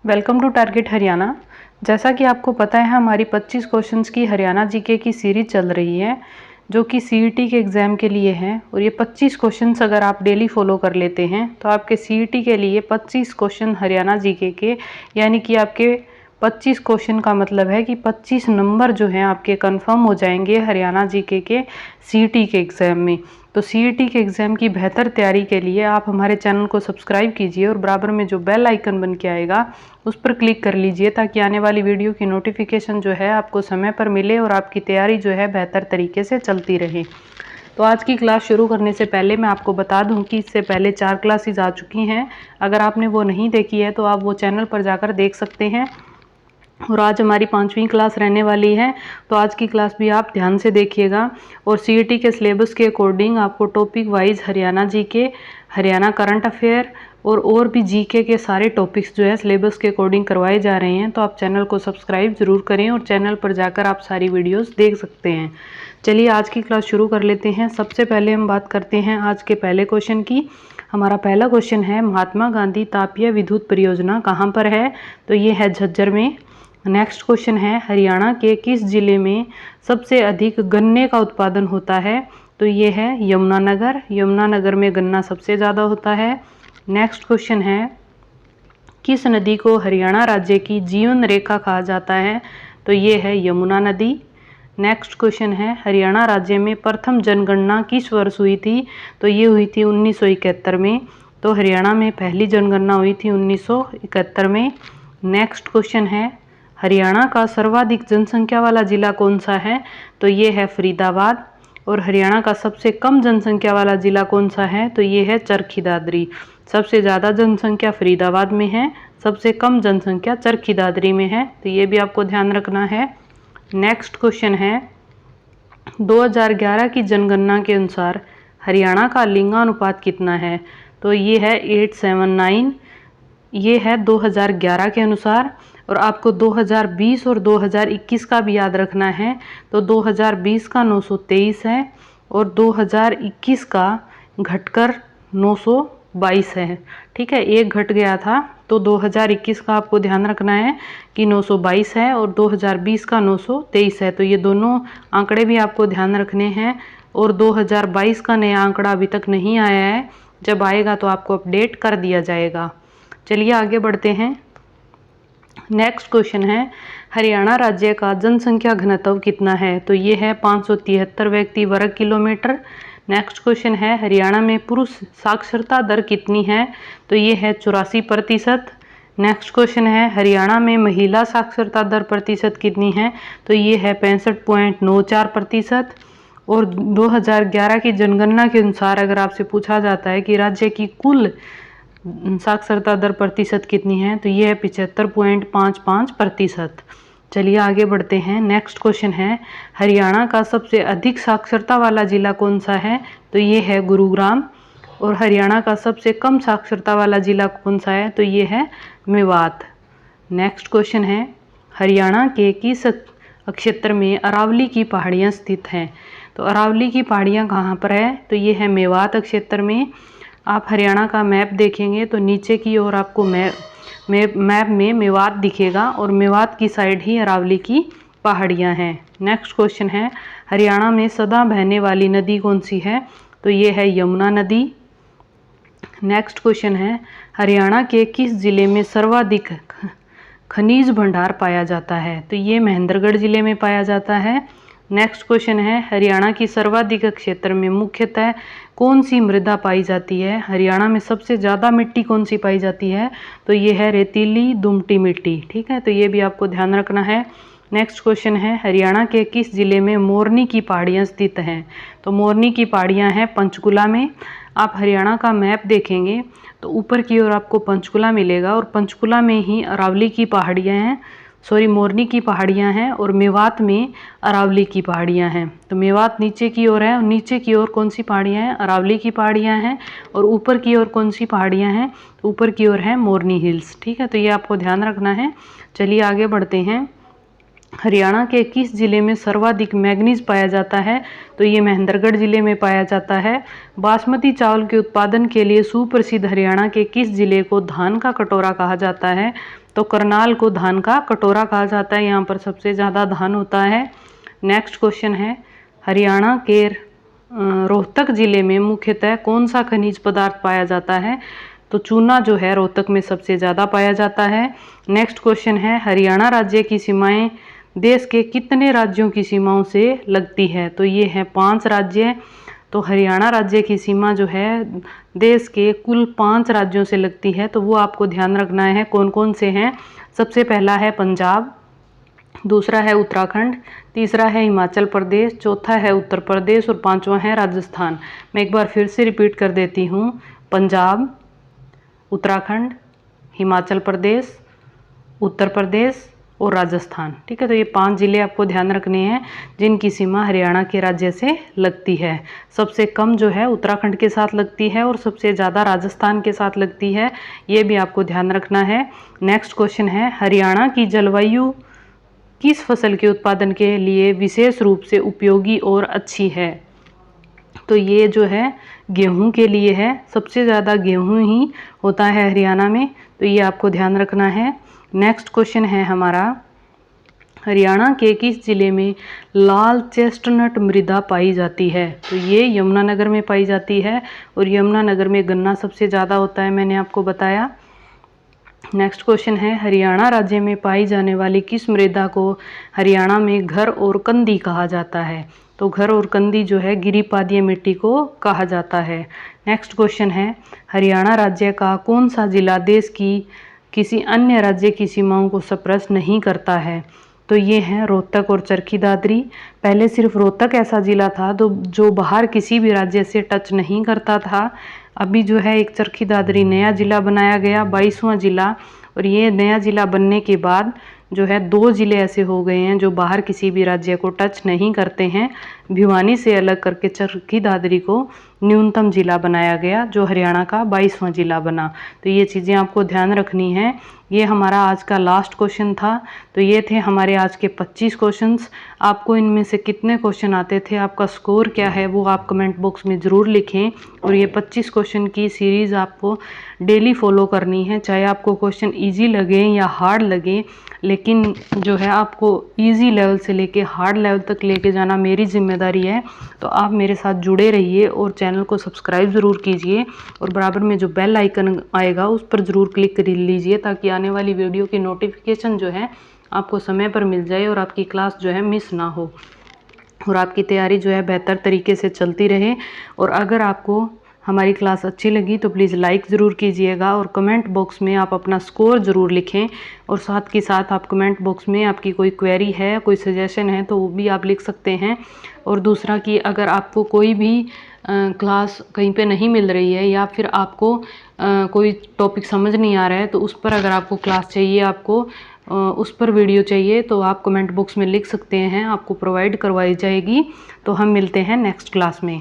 Welcome to target Haryana. जैसा कि आपको पता है हमारी 25 क्वेश्चंस की हरियाणा जीके की सीरीज चल रही है जो कि सीईटी के एग्ज़ाम के लिए है। और ये 25 क्वेश्चंस अगर आप डेली फॉलो कर लेते हैं तो आपके सीईटी के लिए 25 क्वेश्चन हरियाणा जीके के, यानी कि आपके 25 क्वेश्चन का मतलब है कि 25 नंबर जो हैं आपके कंफर्म हो जाएंगे हरियाणा जीके के सीईटी के एग्ज़ाम में। तो सीईटी के एग्ज़ाम की बेहतर तैयारी के लिए आप हमारे चैनल को सब्सक्राइब कीजिए और बराबर में जो बेल आइकन बन के आएगा उस पर क्लिक कर लीजिए ताकि आने वाली वीडियो की नोटिफिकेशन जो है आपको समय पर मिले और आपकी तैयारी जो है बेहतर तरीके से चलती रहे। तो आज की क्लास शुरू करने से पहले मैं आपको बता दूं कि इससे पहले 4 क्लासेस आ चुकी हैं। अगर आपने वो नहीं देखी है तो आप वो चैनल पर जाकर देख सकते हैं। और आज हमारी 5वीं क्लास रहने वाली है, तो आज की क्लास भी आप ध्यान से देखिएगा। और सीईटी के सिलेबस के अकॉर्डिंग आपको topic wise Haryana GK, Haryana current affair और भी जीके के सारे टॉपिक्स जो है सिलेबस के अकॉर्डिंग करवाए जा रहे हैं। तो आप चैनल को सब्सक्राइब जरूर करें और चैनल पर जाकर आप सारी वीडियोस देख सकते हैं। चलिए आज की क्लास शुरू कर लेते हैं। सबसे पहले हम बात करते हैं आज के पहले क्वेश्चन की। हमारा पहला क्वेश्चन है, महात्मा गांधी तापीय विद्युत परियोजना कहाँ पर है? तो ये है झज्जर में। नेक्स्ट क्वेश्चन है, हरियाणा के किस जिले में सबसे अधिक गन्ने का उत्पादन होता है? तो ये है यमुनानगर। यमुनानगर में गन्ना सबसे ज़्यादा होता है। नेक्स्ट क्वेश्चन है, किस नदी को हरियाणा राज्य की जीवन रेखा कहा जाता है? तो ये है यमुना नदी। नेक्स्ट क्वेश्चन है, हरियाणा राज्य में प्रथम जनगणना किस वर्ष हुई थी? तो ये हुई थी 1971 में। तो हरियाणा में पहली जनगणना हुई थी 1971 में। नेक्स्ट क्वेश्चन है, हरियाणा का सर्वाधिक जनसंख्या वाला जिला कौन सा है? तो ये है फरीदाबाद। और हरियाणा का सबसे कम जनसंख्या वाला जिला कौन सा है? तो ये है चरखी दादरी। सबसे ज़्यादा जनसंख्या फरीदाबाद में है, सबसे कम जनसंख्या चरखी दादरी में है। तो ये भी आपको ध्यान रखना है। नेक्स्ट क्वेश्चन है, 2011 की जनगणना के अनुसार हरियाणा का लिंगानुपात कितना है? तो ये है 879। ये है 2011 के अनुसार। और आपको 2020 और 2021 का भी याद रखना है। तो 2020 का 923 है और 2021 का घटकर 922 है। ठीक है, एक घट गया था। तो 2021 का आपको ध्यान रखना है कि 922 है और 2020 का 923 है। तो ये दोनों आंकड़े भी आपको ध्यान रखने हैं। और 2022 का नया आंकड़ा अभी तक नहीं आया है, जब आएगा तो आपको अपडेट कर दिया जाएगा। चलिए आगे बढ़ते हैं। नेक्स्ट क्वेश्चन है, हरियाणा राज्य का जनसंख्या घनत्व कितना है? तो ये है 573 व्यक्ति वर्ग किलोमीटर। नेक्स्ट क्वेश्चन है, हरियाणा में पुरुष साक्षरता दर कितनी है? तो ये है 84%। नेक्स्ट क्वेश्चन है, हरियाणा में महिला साक्षरता दर प्रतिशत कितनी है? तो ये है 65.94%। और 2011 की जनगणना के अनुसार अगर आपसे पूछा जाता है कि राज्य की कुल साक्षरता दर प्रतिशत कितनी है? तो ये है 75.55%। चलिए आगे बढ़ते हैं। नेक्स्ट क्वेश्चन है, हरियाणा का सबसे अधिक साक्षरता वाला जिला कौन सा है? तो ये है गुरुग्राम। और हरियाणा का सबसे कम साक्षरता वाला जिला कौन सा है? तो ये है मेवात। नेक्स्ट क्वेश्चन है, हरियाणा के किस क्षेत्र में अरावली की पहाड़ियाँ स्थित हैं? तो अरावली की पहाड़ियाँ कहाँ पर है? तो ये है मेवात क्षेत्र में। आप हरियाणा का मैप देखेंगे तो नीचे की ओर आपको मैप में मेवात दिखेगा और मेवात की साइड ही अरावली की पहाड़ियाँ हैं। नेक्स्ट क्वेश्चन है, हरियाणा में सदा बहने वाली नदी कौन सी है? तो ये है यमुना नदी। नेक्स्ट क्वेश्चन है, हरियाणा के किस जिले में सर्वाधिक खनिज भंडार पाया जाता है? तो ये महेंद्रगढ़ जिले में पाया जाता है। नेक्स्ट क्वेश्चन है, हरियाणा की सर्वाधिक क्षेत्र में मुख्यतः कौन सी मृदा पाई जाती है? हरियाणा में सबसे ज़्यादा मिट्टी कौन सी पाई जाती है? तो ये है रेतीली दुमटी मिट्टी। ठीक है, तो ये भी आपको ध्यान रखना है। नेक्स्ट क्वेश्चन है, हरियाणा के किस जिले में मोरनी की पहाड़ियाँ स्थित हैं? तो मोरनी की पहाड़ियाँ हैं पंचकुला में। आप हरियाणा का मैप देखेंगे तो ऊपर की ओर आपको पंचकुला मिलेगा और पंचकुला में ही अरावली की पहाड़ियाँ हैं, मोरनी की पहाड़ियाँ हैं और मेवात में अरावली की पहाड़ियाँ हैं। तो मेवात नीचे की ओर है और नीचे की ओर कौन सी पहाड़ियाँ हैं? अरावली की पहाड़ियाँ हैं। और ऊपर की ओर कौन सी पहाड़ियाँ हैं? ऊपर की ओर है मोरनी हिल्स। ठीक है, तो ये आपको ध्यान रखना है। चलिए आगे बढ़ते हैं। हरियाणा के किस जिले में सर्वाधिक मैंगनीज पाया जाता है? तो ये महेंद्रगढ़ जिले में पाया जाता है। बासमती चावल के उत्पादन के लिए सुप्रसिद्ध हरियाणा के किस जिले को धान का कटोरा कहा जाता है? तो करनाल को धान का कटोरा कहा जाता है। यहाँ पर सबसे ज़्यादा धान होता है। नेक्स्ट क्वेश्चन है, हरियाणा के रोहतक जिले में मुख्यतः कौन सा खनिज पदार्थ पाया जाता है? तो चूना जो है रोहतक में सबसे ज़्यादा पाया जाता है। नेक्स्ट क्वेश्चन है, हरियाणा राज्य की सीमाएं देश के कितने राज्यों की सीमाओं से लगती है? तो ये है 5 राज्य। तो हरियाणा राज्य की सीमा जो है देश के कुल 5 राज्यों से लगती है, तो वो आपको ध्यान रखना है कौन कौन से हैं। सबसे पहला है पंजाब, दूसरा है उत्तराखंड, तीसरा है हिमाचल प्रदेश, चौथा है उत्तर प्रदेश और पांचवा है राजस्थान। मैं एक बार फिर से रिपीट कर देती हूँ, पंजाब, उत्तराखंड, हिमाचल प्रदेश, उत्तर प्रदेश और राजस्थान। ठीक है, तो ये 5 ज़िले आपको ध्यान रखने हैं जिनकी सीमा हरियाणा के राज्य से लगती है। सबसे कम जो है उत्तराखंड के साथ लगती है और सबसे ज़्यादा राजस्थान के साथ लगती है, ये भी आपको ध्यान रखना है। नेक्स्ट क्वेश्चन है, हरियाणा की जलवायु किस फसल के उत्पादन के लिए विशेष रूप से उपयोगी और अच्छी है? तो ये जो है गेहूं के लिए है, सबसे ज़्यादा गेहूं ही होता है हरियाणा में, तो ये आपको ध्यान रखना है। नेक्स्ट क्वेश्चन है हमारा, हरियाणा के किस जिले में लाल चेस्टनट मृदा पाई जाती है? तो ये यमुनानगर में पाई जाती है और यमुनानगर में गन्ना सबसे ज़्यादा होता है, मैंने आपको बताया। नेक्स्ट क्वेश्चन है, हरियाणा राज्य में पाई जाने वाली किस मृदा को हरियाणा में घर और कंदी कहा जाता है? तो घर और कंदी जो है गिरिपादीय मिट्टी को कहा जाता है। नेक्स्ट क्वेश्चन है, हरियाणा राज्य का कौन सा जिला देश की किसी अन्य राज्य की सीमाओं को स्पर्श नहीं करता है? तो ये हैं रोहतक और चरखी दादरी। पहले सिर्फ रोहतक ऐसा जिला था जो बाहर किसी भी राज्य से टच नहीं करता था। अभी जो है एक चरखी दादरी नया ज़िला बनाया गया, 22वां ज़िला, और ये नया ज़िला बनने के बाद जो है 2 ज़िले ऐसे हो गए हैं जो बाहर किसी भी राज्य को टच नहीं करते हैं। भिवानी से अलग करके चरखी दादरी को न्यूनतम ज़िला बनाया गया जो हरियाणा का 22वां ज़िला बना। तो ये चीज़ें आपको ध्यान रखनी है। ये हमारा आज का लास्ट क्वेश्चन था। तो ये थे हमारे आज के 25 क्वेश्चंस। आपको इनमें से कितने क्वेश्चन आते थे, आपका स्कोर क्या है, वो आप कमेंट बॉक्स में ज़रूर लिखें। और ये 25 क्वेश्चन की सीरीज़ आपको डेली फॉलो करनी है, चाहे आपको क्वेश्चन ईजी लगे या हार्ड लगे, लेकिन जो है आपको ईजी लेवल से लेके हार्ड लेवल तक लेके जाना मेरी जिम्मेदारी है। तो आप मेरे साथ जुड़े रहिए और चैनल को सब्सक्राइब ज़रूर कीजिए और बराबर में जो बेल आइकन आएगा उस पर ज़रूर क्लिक कर लीजिए ताकि आने वाली वीडियो की नोटिफिकेशन जो है आपको समय पर मिल जाए और आपकी क्लास जो है मिस ना हो और आपकी तैयारी जो है बेहतर तरीके से चलती रहे। और अगर आपको हमारी क्लास अच्छी लगी तो प्लीज़ लाइक ज़रूर कीजिएगा और कमेंट बॉक्स में आप अपना स्कोर ज़रूर लिखें। और साथ के साथ आप कमेंट बॉक्स में आपकी कोई क्वेरी है, कोई सजेशन है तो वो भी आप लिख सकते हैं। और दूसरा कि अगर आपको कोई भी क्लास कहीं पे नहीं मिल रही है या फिर आपको कोई टॉपिक समझ नहीं आ रहा है तो उस पर अगर आपको क्लास चाहिए, आपको उस पर वीडियो चाहिए तो आप कमेंट बॉक्स में लिख सकते हैं, आपको प्रोवाइड करवाई जाएगी। तो हम मिलते हैं नेक्स्ट क्लास में।